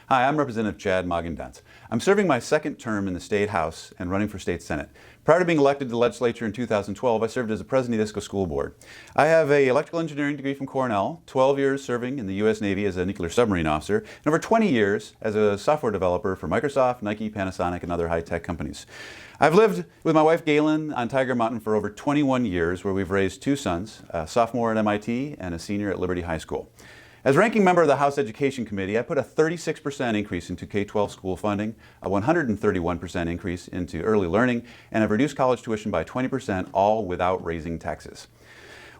Hi, I'm Representative Chad Magendanz. I'm serving my second term in the State House and running for State Senate. Prior to being elected to the legislature in 2012, I served as the president of the Issaquah School Board. I have an electrical engineering degree from Cornell, 12 years serving in the U.S. Navy as a nuclear submarine officer, and over 20 years as a software developer for Microsoft, Nike, Panasonic, and other high-tech companies. I've lived with my wife Galen on Tiger Mountain for over 21 years, where we've raised two sons, a sophomore at MIT and a senior at Liberty High School. As ranking member of the House Education Committee, I put a 36% increase into K-12 school funding, a 131% increase into early learning, and have reduced college tuition by 20%, all without raising taxes.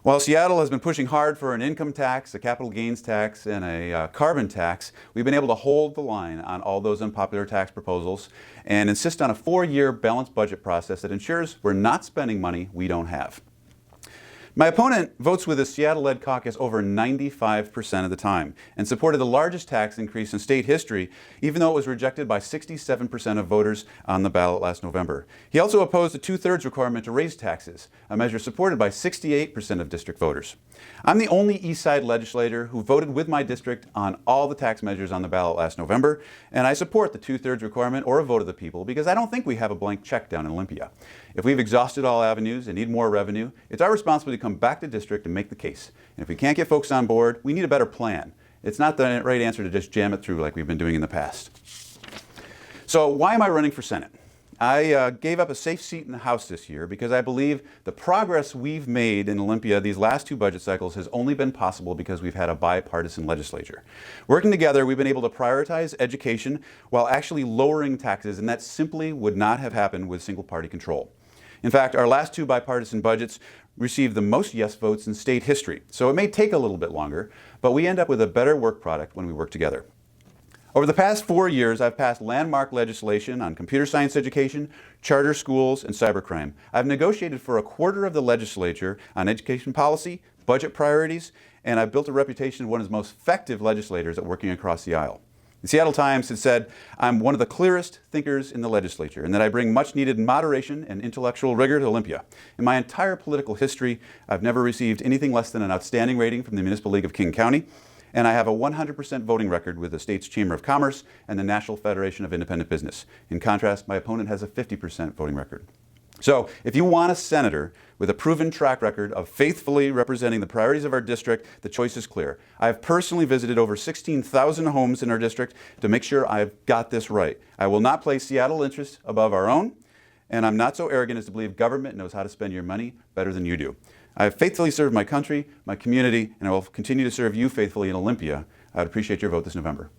While Seattle has been pushing hard for an income tax, a capital gains tax, and a carbon tax, we've been able to hold the line on all those unpopular tax proposals and insist on a 4-year balanced budget process that ensures we're not spending money we don't have. My opponent votes with the Seattle-led caucus over 95% of the time and supported the largest tax increase in state history, even though it was rejected by 67% of voters on the ballot last November. He also opposed a 2/3 requirement to raise taxes, a measure supported by 68% of district voters. I'm the only East Side legislator who voted with my district on all the tax measures on the ballot last November, and I support the 2/3 requirement or a vote of the people because I don't think we have a blank check down in Olympia. If we've exhausted all avenues and need more revenue, it's our responsibility to come back to district and make the case. And if we can't get folks on board, we need a better plan. It's not the right answer to just jam it through like we've been doing in the past. So why am I running for Senate? I gave up a safe seat in the House this year because I believe the progress we've made in Olympia these last two budget cycles has only been possible because we've had a bipartisan legislature. Working together, we've been able to prioritize education while actually lowering taxes, and that simply would not have happened with single-party control. In fact, our last two bipartisan budgets received the most yes votes in state history, so it may take a little bit longer, but we end up with a better work product when we work together. Over the past 4 years, I've passed landmark legislation on computer science education, charter schools, and cybercrime. I've negotiated for a quarter of the legislature on education policy, budget priorities, and I've built a reputation as one of the most effective legislators at working across the aisle. The Seattle Times has said I'm one of the clearest thinkers in the legislature and that I bring much needed moderation and intellectual rigor to Olympia. In my entire political history, I've never received anything less than an outstanding rating from the Municipal League of King County, and I have a 100% voting record with the state's Chamber of Commerce and the National Federation of Independent Business. In contrast, my opponent has a 50% voting record. So if you want a senator with a proven track record of faithfully representing the priorities of our district, the choice is clear. I have personally visited over 16,000 homes in our district to make sure I've got this right. I will not place Seattle interests above our own, and I'm not so arrogant as to believe government knows how to spend your money better than you do. I have faithfully served my country, my community, and I will continue to serve you faithfully in Olympia. I would appreciate your vote this November.